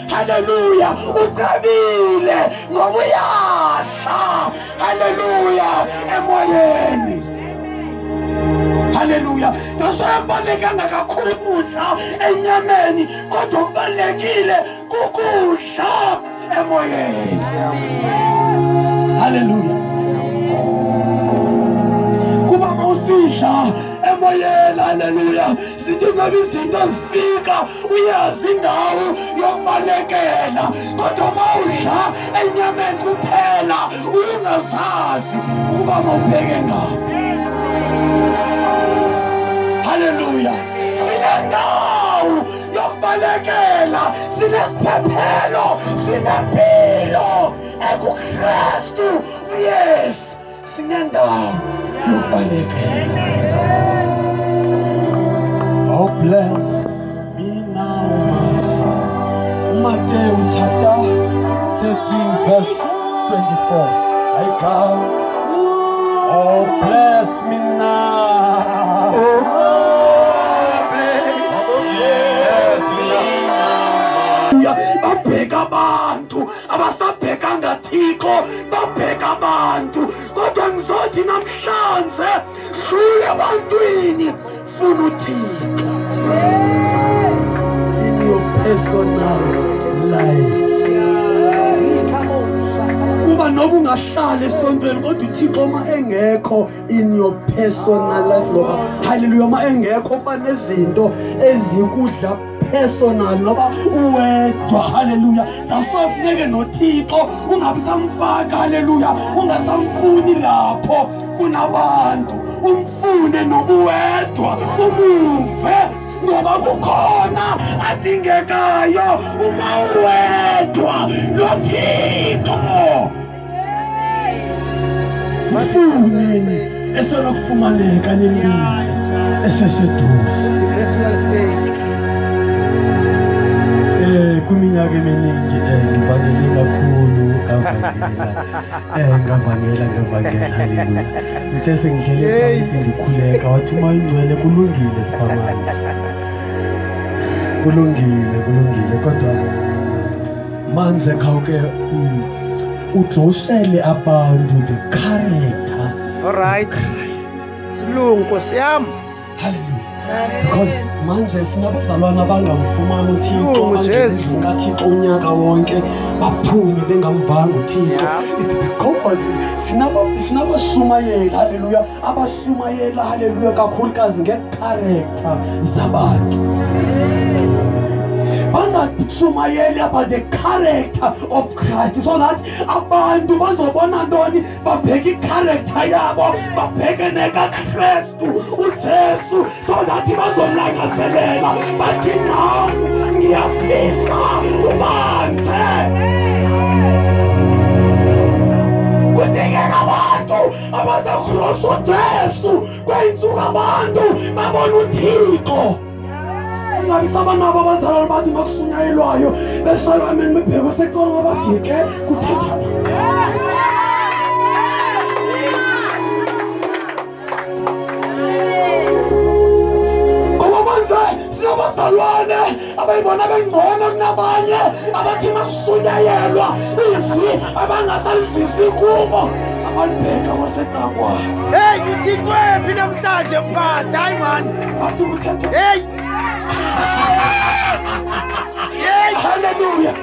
haleluya, usabile ngoba uyasha, haleluya, emoyeni, haleluya. Nasokubalulekanga kakhulu ukudla enyameni, kodwa kubalulekile kukudla emoyeni, haleluya. Kuba mawusidla emoyeni, haleluya, sithi ngabe izinto zifika uyazi indawo yokubalekela, kodwa mawudla enyameni kuphela ungazazi ukuba mawubheke ngaphi, haleluya. Sinendawo yokubalekela, sinesiphephelo, sinempilo ekuKristu uYesu, sinendawo yokubalekela. Oh, bless me now, Matthew chapter 13 verse 24. I come. Oh, bless me now. Oh, bless me now. Babheka abantu abasabhekanga Thixo, babheka abantu, kodwa ngizothi namhlanje dlule ebantwini, funa uThixo in your personal life. Kuba noba ungahlala esontweni, kodwa uThixo ma engekho in your personal life, ngoba haleluya, ma engekho kuba nezinto ezikudla personal noba uwedwa, haleluya. Nasofuneke noThixo ungabisamfaka, haleluya, ungasamfuni lapho kunabantu, umfune nobuwedwa, umuve, ngoba kukhona adingekayo uma uwedwa noThixo. Mfuneni esenokufumaneka nembiza eseseduze. Kuminyaka eminingi ngivangele kakhulu ngavangela haleluya. Ngithe sengihlele phansi ngikhuleka, wathi uma ingcwele kulungile siphamane, kulungile, kodwa manje khawuke udosele abantu the character. All right, silungu Nkosi yami, haleluya. Because manje sinabazalwana abangamfumani uThixo, ngaThixo unyaka wonke baphume bengamvanga uThixo. It's because sinabashumayela, haleluya, abashumayela, haleluya, kakhulukazi ngecharacter zabantu. Bangashumayeli about the character of Christ, so that abantu bazobona ntoni, babheke icharacter yabo, babheke nekaKristu uJesu, so that bazolangazelela bathi nami ngiyafisa ubanze. Kudingeka abantu abazakrosa uJesu kweyinsuku, abantu babona uThixo. Ngabisabana abazalwane bathi makusunyayelwayo beshalwa mina bebheka secala bathi ke kuthetha ngoba manje sinabazalwane abayibona bengcono kunabanye, abathi makusunyayelwa izwi abangasalizisi kubo, abalibheka kwasekakwa. Hey, uThixo ephi namhlanje mphathi? Hayi man, bathi kuthetha hey. Hallelujah,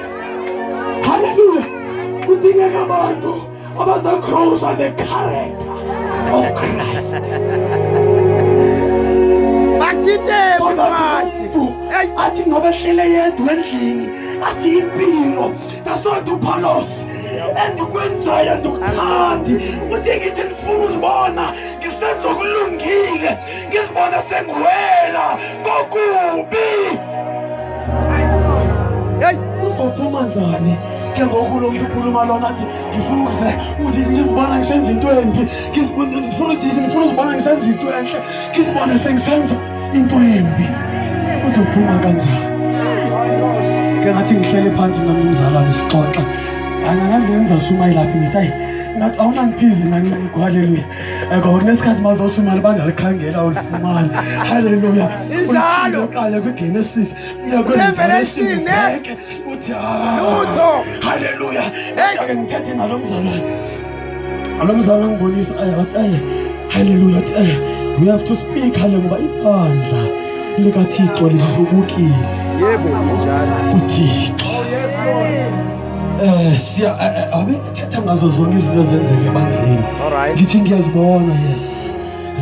hallelujah. Kudingeka abantu abazakrosa the character of Christ. Bathinte mphathi, athi ngoba ehlele yedwa endlini, athi impilo nasothi uPaulos endikwenzayo ndikuthandi, uthi ngithi ndifuna uzibona ngisenza okulungile, ngizibona sengiwela kokubi. hey, uzophuma njani ke ngoku lo muntu ukhuluma lona athi ngifuna uthi ngizibona ngisenza into embi, ngifuna uzibona ngisenza into enhle, ngizibone sengisenza into embi? Uzophuma kanjani? Ke ngathi ngihlele phansi nomzalwane sixoxa, angazi ngizashumayela lapha ngithi hayi ngathi awunangiphizi nani haleluya ngoba kunesikhathi mazoshumayela bangalikhangela ulifumana haleluya injalo uqale kwiGenesis Revelation uthi lutho haleluya ake ngithethe nalo mzalwane alomzalwane ngibonisa ayi haleluya we have to speak haleluya ngoba ibandla likaThixo lisukukile yebo njalo kuThixo yes lord siya abe thetha ngazo zonke izinto zenzeke ebandleni ngithi ngiyazibona yes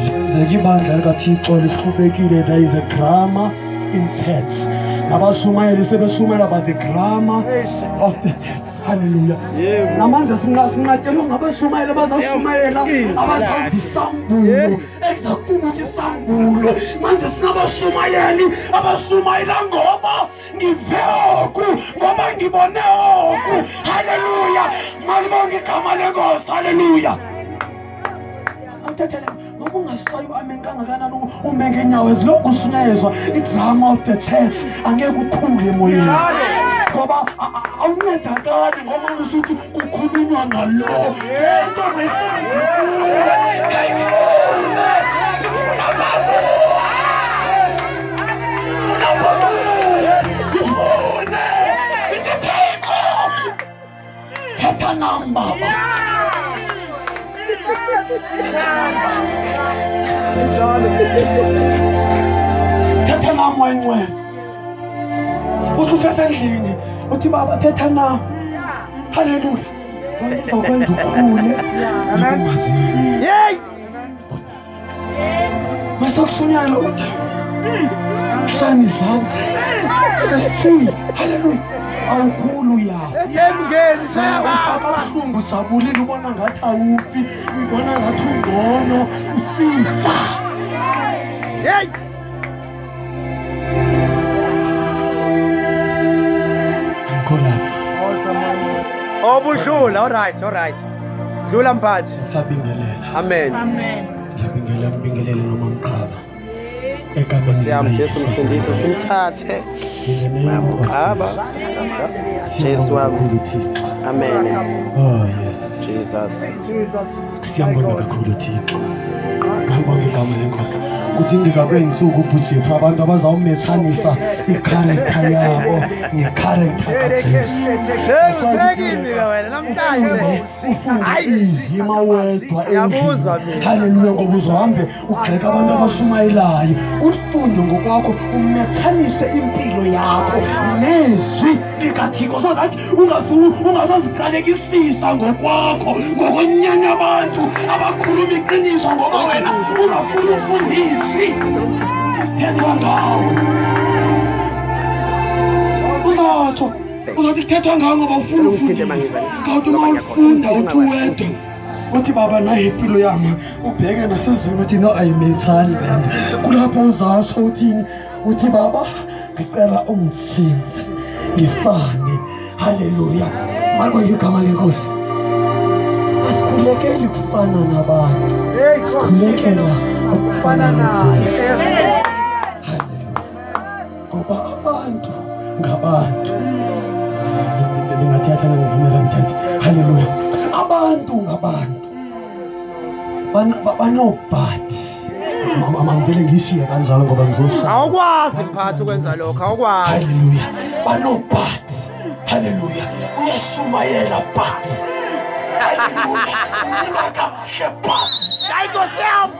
zenzeke ibandla likaThixo lihlubekile there is a drama in church nabashumayeli sebeshumayela about the grammar of the text hallelujah namanje sinqatshelwe ngabashumayeli abazashumayela abazazi isambulo ezakubuka isambulo manje sinabashumayeli abashumayela ngoba ngive oku ngoba ngibone oku hallelujah malibonke igama lenkosi hallelujah antethele noma ungashayo amen kangakanani ume ngenyawo ezilokhu ushunyezwa idrama of the church angeke ukhule emoyeni ngoba awuncedakali ngoba usuthi kukhulunywa ngalo yento thetha namba thetha nami wencwe uthi usesendlini uthi baba thetha nami haleluya ngizokwenza ukhule ngomazini hey masokushunyala uthi shani vanza esithi haleluya awukhulu yawo ethemgeni shaba kabuhlungu ujabulile ubona ngathi awufi ubona ngathi ungcono usifa hey ngikhola obudlula all right dlula mphathi sabingelela amen ngibingelela noma ngiqhaba egameni siyam Jesu msindisi simthathe mayamqhaba Jesu wami amen oh yes Jesus siyambonga kakhulu Thixo ngibonga igama lenkosi kudingeka kwensuku uBujefu abantu abazawumethanisa i-character yabo nge-character kaJesu Ngizekile wena namhlanje izima wedwa Ngiyabuzwa mina haleluya ngoba uzohambe ugxeka abantu abashumayelayo ufunde ngokwakho umethanise impilo yakho nezwi likaThixo so that ungazaziqalekisisa ngokwakho ngokwenyanya abantu abakhuluma iqiniso ngoba wena ungafuna ufundisi thethwa ngawe uzothi kuthethwa ngawe ngoba ufuna ufundisi kanti uma ufunda uthi wedwa uthi baba nayo impilo yami ubheke nasezweni uthi no ayimethani lento kulapho uzasho uthini uthi baba ngicela ungithinze ngifane haleluya malibonke igama lenkosi asikhulekeli kufana nabantu sikhulekela ukufana noJesu haleluya ngoba abantu ngabantu bengathatha ngivumela ngithathe haleluya abantu ngabantu banobhadi mama ngivele ngishiye kanjalo ngoba ngizosha awukwazi mphathi ukwenza lokho awukwazi haleluya banobhadi haleluya uyashumayela bhadi haleluya ungakashebhadi ayikosem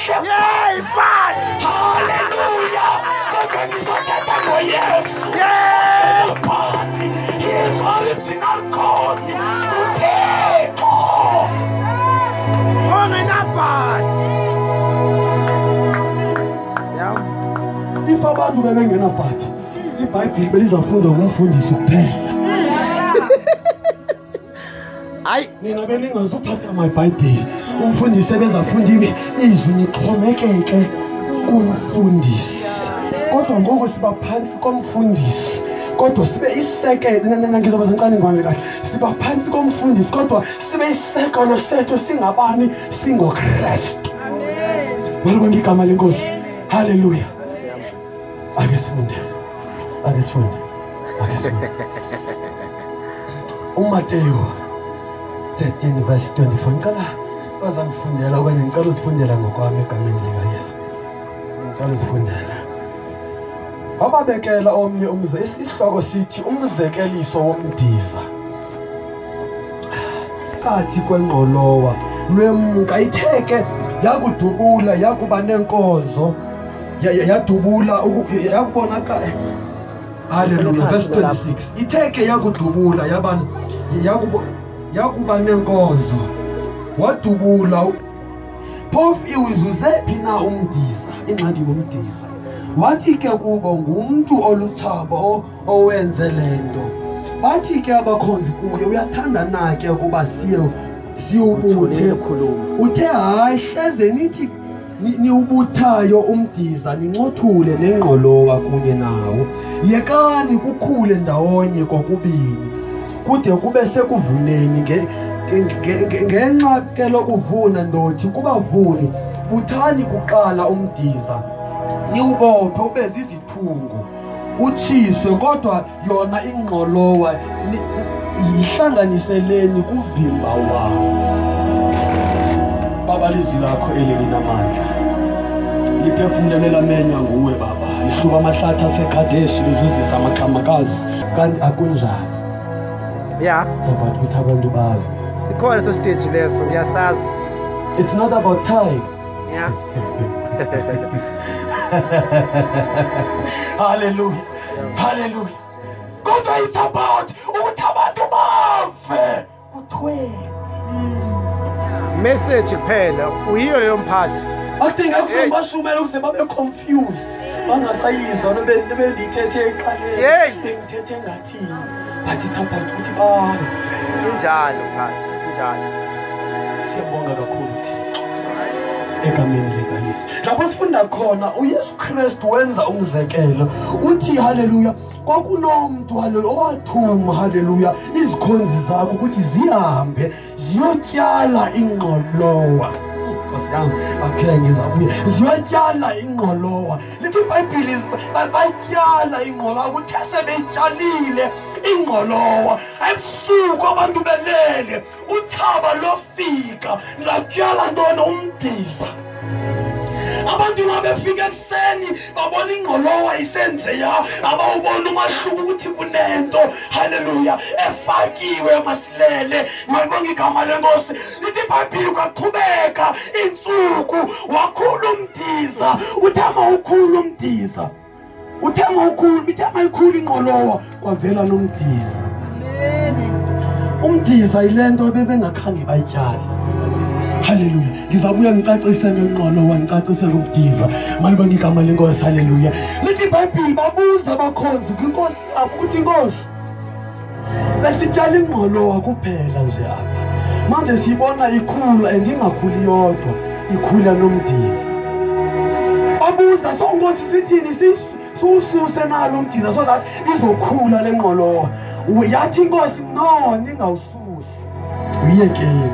yey bhadi haleluya kodwa ngizothatha ngoYesu bhadi he is original God uThixo ongenabhadi if abantu bebengenabhadi iBhayibheli belizafunda kumfundisi kuphela hayi nina beningazophatha amaBhayibheli umfundisi ebezafunda izwi nixhomekeke kumfundisi kodwa ngoku siba phansi komfundisi kodwa sibe isekelo ngizoba senqane ngwane kahle siba phansi komfundisi kodwa sibe isekelo sethu singabani singoKristu amen malibonke igama lenkosi haleluya ake sifunde uMateyu 13 verse 24. Ngicela bazangifundela okanye ngicela uzifundela ngokwami egameni likaYesu. Ngicela uzifundela. Bababekela omnye isihloko sithi umzekeliso womdiza. Phakathi kwengqolowa lwemka itheke yakudubula yakuba nenkozo yadubula yakubonakala. Hallelujah. Verse 26. Itheke yakudubula yakuba nenkozo wadubula. Phofu iwuzuze phi na umdiza ingxaki ngomdiza. Wathi ke kubo ngumntu oluthabo owenze lento. Bathi ke abakhonzi kuye uyathanda na ke ukuba siyubuthe. Uthe hayi hleze nithi niubuthayo umdiza nincothule nengqolowa kunye nawo. Yekani kukhule ndawonye kokubini kude kube sekuvuneni ngenxa ke lokuvuna ndothi kubavuni buthani kuqala umdiza niwubophe ube zizithungu utshiswe kodwa yona ingqolowa yihlanganiseleni kuvimba wawo. Baba lizwi lakho elinamandla liphefumulela menywa nguwe Baba lihluba amahlathi aseKhadeshi lizuzisa amaqhamakazi kanti akunjani. Yeah. About ukuthi abantu bazi. Sikhona so stage leso ngiyasazi. It's not about time. Yeah. Hallelujah. Hallelujah. Kodwa it's about ukuthi abantu bave kuthwe. Message kuphela uyiyo leyo mphathi. Akudinga ukuzobashumela ukuze babe confused. Bangasayizwa bendithethe eqaleni. Ngithethe ngathini. But it's about ukuthi bave. Kunjalo mphathi, kunjalo. Siyabonga kakhulu Thixo. Egameni likaYesu. Lapho sifunda khona uYesu Kristu wenza umzekelo. Uthi haleluya kwakunomuntu haleluya owathuma haleluya izikhonzi zakho ukuthi zihambe ziyotyala ingqolowa. Okay, ngizabuya ziyotyala ingqolowa. Lithi iBhayibheli batyala ingqolowa ukuthi sebetyalile ingqolowa ebusuku abantu belele uthaba lofika latyala ntona umdiza. Abantu mabefika ekuseni babona ingqolowa isenzeya abawubona umahluko ukuthi kunento haleluya efakiwe emasilele. Ngibonga igama lenkosi. Lithi iBhayibheli kwaqhubeka insuku wakhula umdiza. Uthama ukhulu umdiza. Uthama ikhulu ingqolowa kwavela nomdiza. Umdiza ilento bebengakhange bayityale. Hallelujah. Ngizabuya ngicacise ngengqolowa ngicacise ngomdiza. Malibonga igama lenkosi. Hallelujah. Lithi iBhayibheli babuza abakhonzi kwinkosi yabo ukuthi inkosi besityala ingqolowa kuphela nje apha. Manje siyibona ikhula andingakhuli yodwa ikhula nomdiza. Babuza sonkosi sithini sususe nalo umdiza so that izokhula lengqolowa. Yathi inkosi no ningawususi uyekeni.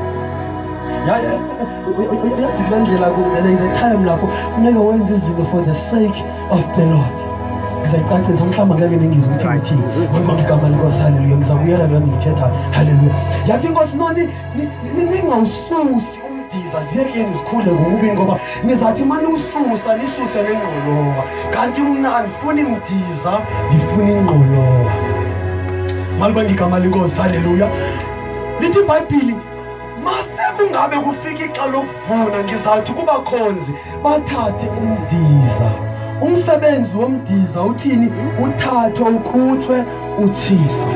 Yazilandlela there is a time lapho funeka wenze izinto for the sake of the Lord. Ngizayicacisa mhlawumbe ngeke ningizwe ukuthi ngithini. Ngoba igama lenkosi haleluya ngizabuyela lo ngithetha haleluya. Yathi inkosi no ningawususi umdiza ziyekeni zikhule ngokubi ngoba nizathi manje ususa nisuse lengqolowa kanti mina andifuni umdiza ndifuna ingqolowa. Malibonga igama lenkosi haleluya. Lithi iBhayibheli mase kungabe kufika ixa lokuvuna ngizathi kubakhonzi bathathe umdiza. Umsebenzi womdiza uthini? Uthathwe ukhutshwe utshiswe.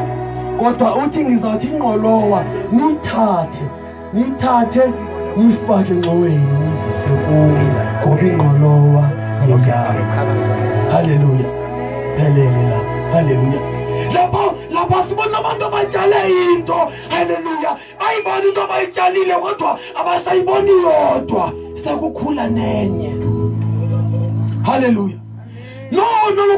Kodwa uthi ngizathi ingqolowa nithathe nifake engxoweni nizise kuyo ngoba ingqolowa yeyalo. Haleluya. Phelele la. Haleluya. Lapha sibona abantu abatyale into haleluya ayibona into abayityalile kodwa abasayiboni yodwa sekukhula nenye. Haleluya. No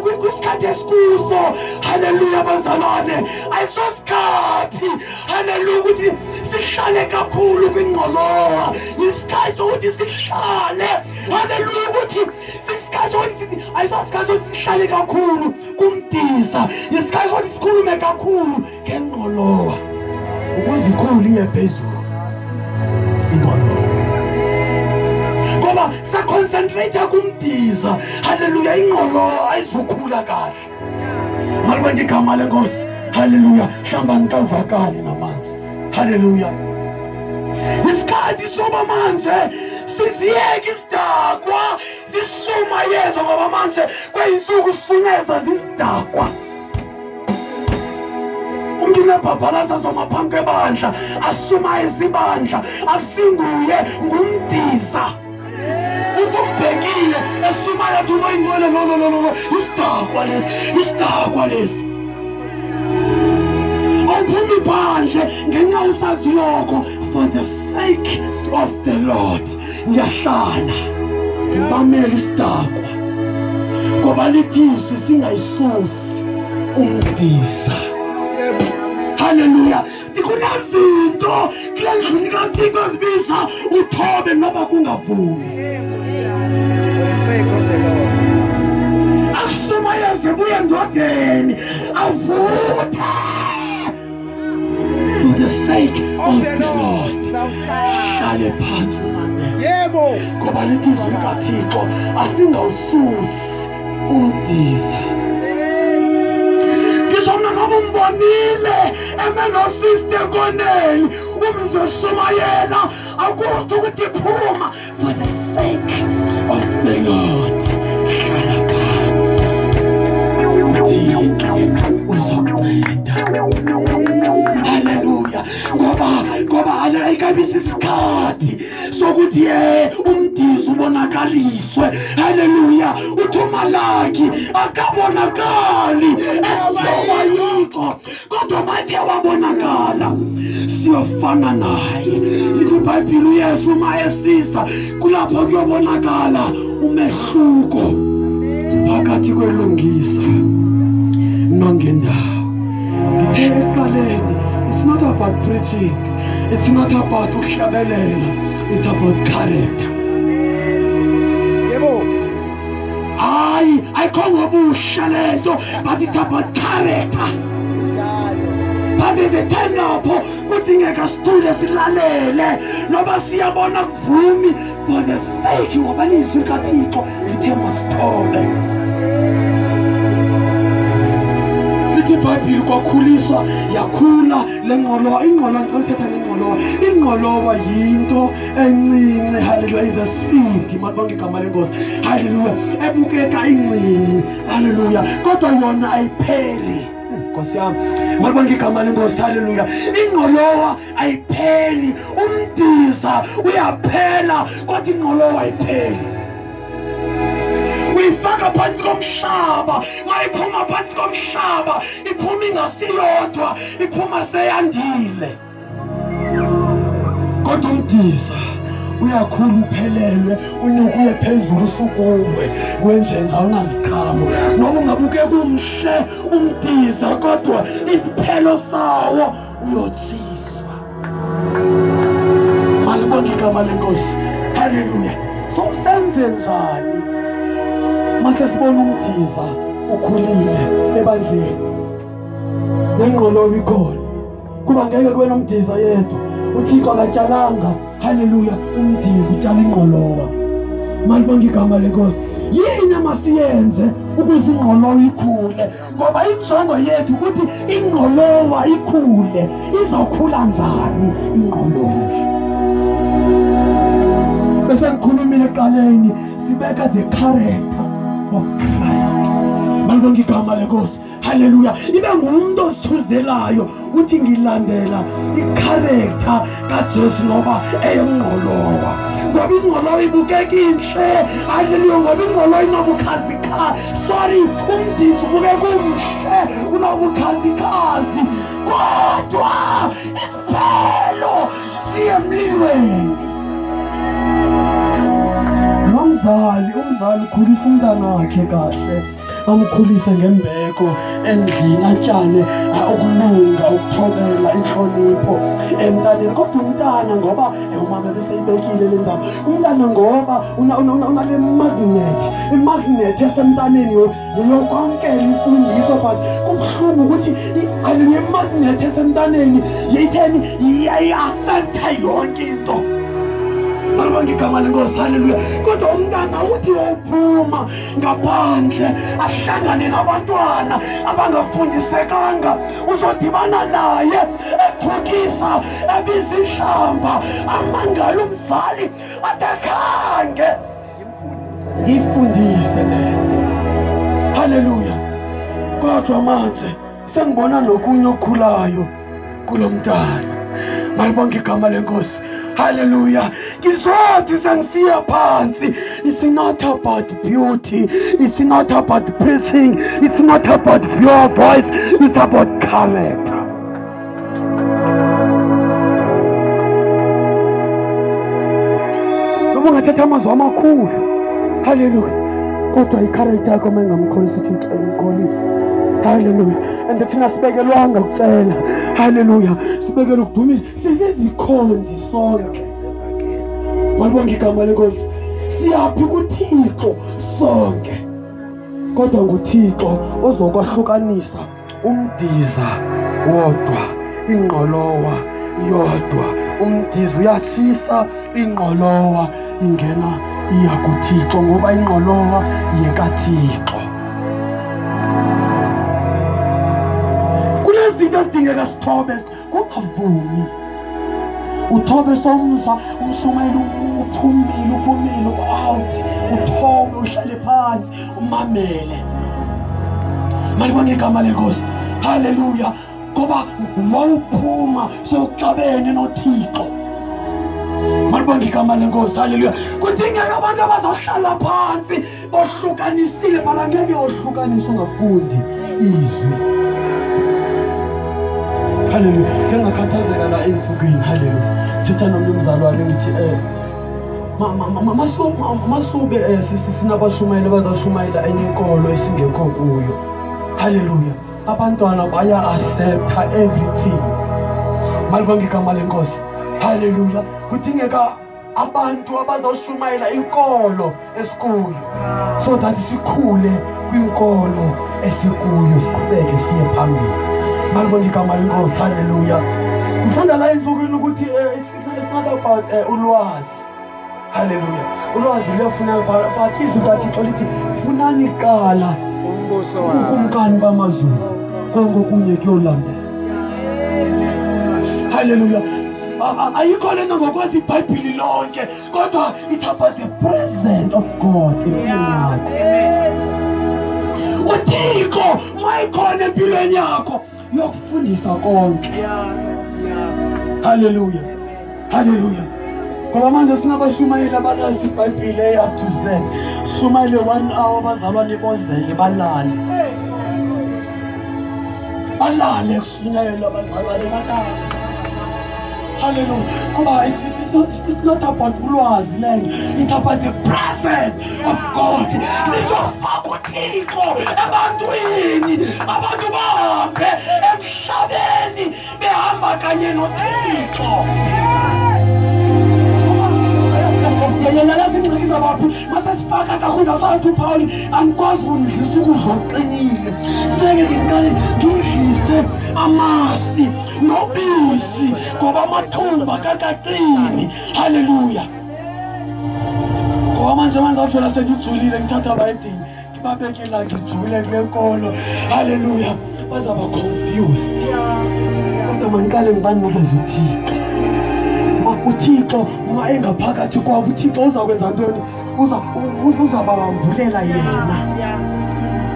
kwisikhathi esikuso haleluya bazalwane ayisosikhathi haleluya ukuthi sihlale kakhulu kwingqolowa. Isikhathi ukuthi sihlale haleluya ukuthi isikhathi ukuthi ayisosikhathi ukuthi sihlale kakhulu kumdiza. Isikhathi ukuthi sikhulume kakhulu ngengqolowa. ukuze ikhulu iye phezulu ingqolo ngoba saconcentrate kumdiza. Haleluya, ingqolo ayizukhula kahle. Maluba ngigama lenkosi. Haleluya, hlamba ngikavakali namanzi. Haleluya, isikhathi soba manje siziyeke isidakwa zisuma yezo ngoba manje kweyinsuku sifuneza zizidakwa. Umuntu unebhabhalaza zomaphambi kwebandla asuma izibandla asinguye ngumdiza. Uthi umbhekile esumayo athi unoyingcwele lo isidakwa lesi, isidakwa lesi. Awuphumi phandle ngenxa usaziloko. For the sake of the Lord ngiyahlala ngibamele isidakwa ngoba lithizwe singayisusi umdiza. Haleluya, kunezinto kule ndlini kaThixo ezibiza uthobe noba kungavumi. Asuma yeze buye endodeni avuthe. For the sake of the Lord hlale phansi manje. Yebo, ngoba lithizwe kaThixo asingawususi umdiza. Ngisho noma umbonile emenosiste koneni umzoshumayela akuzwe ukuthi phuma. For the sake of the Lord hlala phansi uzokunceda. Haleluya, ngoba ayikabisi isikhathi sokuthi umdiza ubonakaliswe. Haleluya, uThumalaki akabonakali esiyobayiko kodwa mathe wabonakala siyofana naye. Lithi iBhayibheli uYesu uma esiza kulapho kuyobonakala umehluko phakathi kwelungisa nongendawo. Ngithe ekuqaleni, it's not about preaching, it's not about ukuhlabelela, it's about character. yebo, Ayikho ngobusha lento, but it's about character. njalo. But there's a time lapho kudingeka sithule silalele noba siyabona kuvumi for the sake ngoba lizwi kaThixo lithe masithobe. Lithi iBhayibheli kwakhuliswa yakhula lengqolowa. Ingqolowa ngicela uthetha ngengqolowa. Ingqolowa yinto encinci. Haleluya, is a seed. Malibonke igama lenkosi. Haleluya, ebukeka incinci. Haleluya, kodwa yona ayipheli. Nkosi yami, malibonke igama lenkosi. Haleluya, ingqolowa ayipheli. Umdiza uyaphela kodwa ingqolowa ayipheli. Uyifaka phansi komhlaba, mayiphuma phansi komhlaba iphuma ingasiyodwa, iphuma seyandile. Kodwa umdiza uyakhula uphelelwe, unyukuye phezulu usukuwe wenjenja unaziqhamo. Noma ungabuke kumhle umdiza kodwa isiphelo sawo uyotshiswa. Malibonke igama lenkosi. Haleluya, so senze njani mase sibona umdiza ukhulile ebandleni nengqolowa ikhona? Kuba ngeke kube nomdiza yedwa. uThixo akatshalanga. Haleluya, umdiza utshala ingqolowa. Malibonke igama lenkosi. Yini amasiyenze ukuze ingqolowa ikhule? Ngoba injongo yethu ukuthi ingqolowa ikhule. Izawukhula njani ingqolowa? Bese ngikhulumile eqaleni sibeka the character of Christ. Malibonke igama lenkosi. Haleluya, ibe ngumuntu ozithuzelayo uthi ngilandela i-character kaJesu noba eyengqolowa. Ngoba ingqolowa ibukeka inhle. Haleluya, ngoba ingqolowa inobukhazikhazi. Sorry, umdiza ubukeka umhle unobukhazikhazi kodwa isiphelo siye emlilweni. Umzali ukhulisa umntana wakhe kahle. amkhulise ngembeko endlini, atyale ukulunga, ukuthobela, inhlonipho emntaneni. Kodwa umntana ngoba umama beseyibekile le ndaba, umntana ngoba unale imagnet esemntaneni yokwamkela imfundiso, but kubuhlungu ukuthi le magnet esemntaneni yitheni iyayiaccepta yonke into. Malibonke igama lenkosi, haleluya. Kodwa umntana uthi uphuma ngaphandle ahlangane nabantwana abangafundisekanga, uzodibana naye ethukisa, ebiza ihlamba, amangala umzali atakhange ngifundise lento. Haleluya. Kodwa manje sengibona nokunye okukhulayo kulo mntana. Malibonke igama lenkosi, haleluya. Ngizothi sengisiya phansi, it's not about beauty, it's not about preaching, it's not about your voice, it's about character. Noma ngathatha amazwi amakhulu, haleluya, kodwa i-character yakho mengamkholisi ukuthi ngikholise. Hallelujah. And thina sibekelwanga ukucela, haleluya, sibekelwe ukudumisa, sizikhonzi sonke. Malibonke igama lenkosi, siyaphi kuThixo sonke, kodwa nguThixo ozokwahlukanisa umdiza wodwa, ingqolowa yodwa. Umdiza uyashisa, ingqolowa ingena iya kuThixo, ngoba ingqolowa yekaThixo. Kunezinto ezidingeka sithobe, kungavumi uthobe somsa umshumayeli uphumile out, uthobe uhlale phansi umamele. Malibonke igama lenkosi, haleluya, ngoba wawuphuma sokuxabene noThixo. Malibonke igama lenkosi, haleluya. Kudingeka abantu abazohlala phansi bohlukanisile, mara ngeke ohlukanisa ungafundi izwi. Haleluya. Ngengakhathazeka la ensukwini, haleluya. Thitha nomzalwane ngithi masube sinabashumayeli bazashumayela enye inkolo esingekho kuyo, haleluya. Abantwana baya accepta everything. Malibonke igama lenkosi, haleluya. Kudingeka abantu abazoshumayela inkolo esikuyo, so that sikhule kwinkolo esikuyo, siqhubeke siye phambili. Malibonke igama lenkosi, haleluya. Ngifunda la ensukwini ukuthi it's not about ulwazi, haleluya. Ulwazi luyafuneka, but izwi kaThixo lithi funani kuqala ubukumkani bamazulu, konke okunye kuyolandela. Haleluya. Ayikho lento ngokwazi iBhayibheli lonke, kodwa it's about the presence of God empilweni yakho. uThixo mayikhona empilweni yakho uyakufundisa konke. Haleluya, haleluya. Ngoba manje sinabashumayeli abalazi iBhayibheli up to Z, shumayele 1 hour bazalwane bozele balale, balale kushunyayela abazalwane balale. Hallelujah. Kuba it's not about ulwazi lento, it's about the presence of God. Sizofaka uThixo ebantwini, abantu bahambe emhlabeni behamba kanye noThixo. Yalasingxikisa baphi masesifaka kakhulu sathi uPaul angikwazi ukudlisa ukudla okuqinile, ngeke ngiqale ngidlise amasi nobisi ngoba amathumba kakaqini. Haleluya. Ngoba manje uzawuthola sengijulile ngithatha abayedini ngibabekela ngijule kule nkolo. Haleluya. Bazaba confused. Kodwa maniqale ngibanikeze uThixo. uThixo uma engaphakathi kwabo, uThixo uzakwenza ntoni? Uzababambulela yena.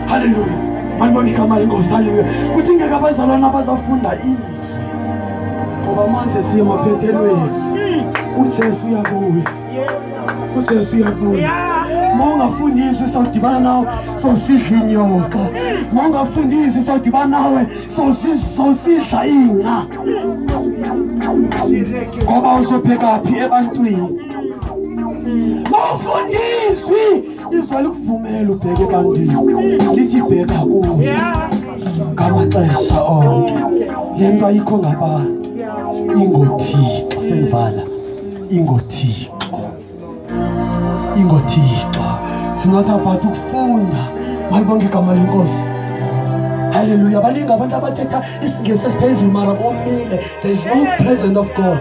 Haleluya. Malibonke igama lenkosi, haleluya. Kudingeka abazalwane abazafunda izwi, ngoba manje siye emaphethelweni. uJesu uyabuya, uJesu uyabuya. Ma ungafundisi sawudibana nawe sawusidla inyoka, ma ungafundisi sawudibana nawe sawusidla ingca. Ngoba uzophekaphi ebantwini? Mawufundisi izwa likuvumela ubheke ebantwini lithi bheka kuwe ngamaxesha onke le nto ayikho ngabantu ingoThixo sengivala ingoThixo singathi abantu ukufunda malibonke igama lenkosi haleluya baningi abantu abathetha isingesi esiphezulu mara bomile there is no presence of God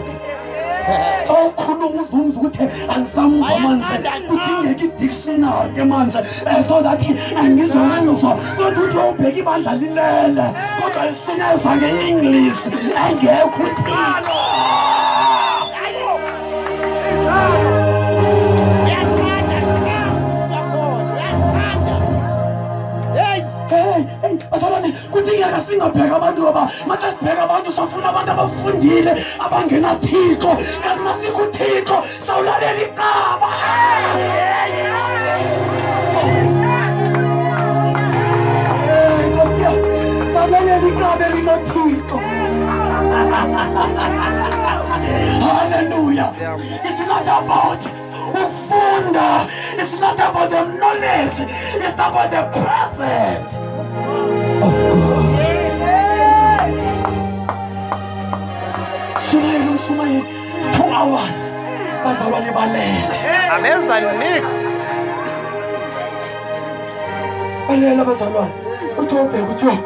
awukhuluma uzumza ukuthi angisamva manje kudingeka i-dictionary ke manje so that angizonanizwa kodwa uthi ubheka ibandla lilele kodwa lisinezwa nge-English engekho uthixo Bazalwane kudingeka singabheka abantu ngoba masesibheka abantu sofuna abantu abafundile abangena Thixo kanti masikho uThixo sawulalela igama sawulalela igama likaThixo Hallelujah. It's not about ufunda, it's not about the knowledge, it's about the presence of God. Shumaye 2 hours bazalwane balele. Amezwa niks. Balela bazalwane. Uthobheka uthiwa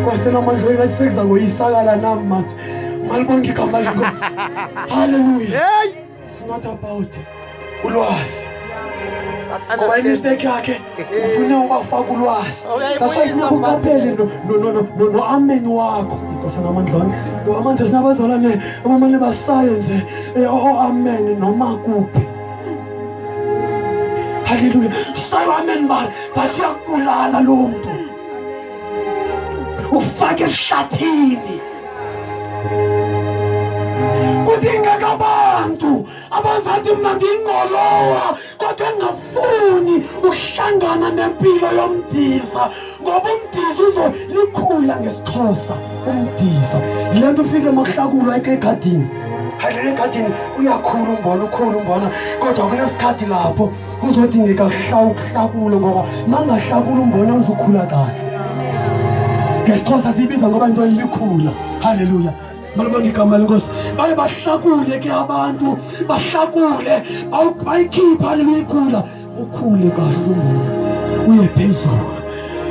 kwasenamandla engathi sekuza ngoyisakala nami manje. Malibonke igama lenkosi. Hallelujah. It's not about ulwazi. Ngoba imistake yakhe ufune ubafaka ulwazi. Basayifuna ukuqaphela no amen wakho. Kwasenamandlane. Ngoba manje sinabazalwane abamane basaye nje amen noma kuphi. Hallelujah. Sayo amen bathi yakulala lo muntu. Ufake eshathini. Kudingeka abantu abazathi mina ngingqolowa kodwa engafuni ukuhlangana nempilo yomdiza ngoba umdiza uzolikhula ngesixhosa umdiza lento ufike emakuhlakulwa egadini hayi egadini uyakhula umbona kodwa kunesikhathi lapho kuzodingeka ukuhlakulo ngoba mangahlakula umbona uzokhula kahle ngesixhosa sibiza ngoba into likhula haleluya malibonke igama lenkosi baye bahlakule ke abantu bahlakule bayikhipha haleluya ikhula ukhule kahle umbona uye phezulu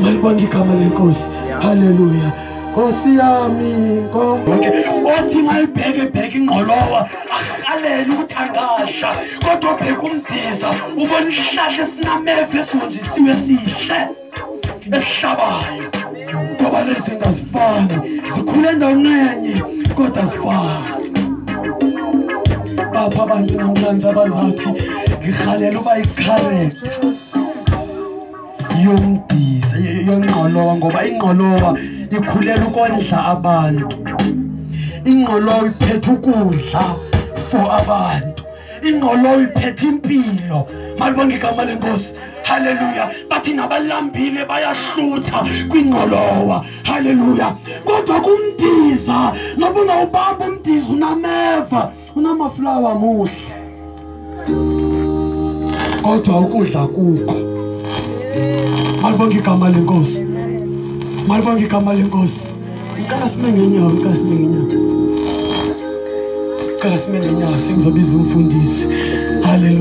malibonke igama lenkosi haleluya Nkosi yami konke othi mayibheke ingqolowa akalela ukuthangasha kodwa bheka umdiza ubona isihlahla esinameva esonjisiwe sihle esihlabayo ngoba lezi ngazifani zikhule endaweni kodwa zifani bapha abantu namhlanje abazathi ngihalela uba i-character yomdiza yongqolowa ngoba ingqolowa ikhulela ukondla abantu ingqolowa iphethe ukudla for abantu ingqolowa iphethe impilo malibonke igama lenkosi haleluya bathi nabalambile bayahlutha kwingqolowa haleluya kodwa kumdiza noba ungawubamba umdiza unameva unamaflawa muhle kodwa ukudla kukho malibonke igama lenkosi malibonke igama lenkosi ngicela sime ngenyawo ngicela sime ngenyawo sengizobiza umfundisi haleluya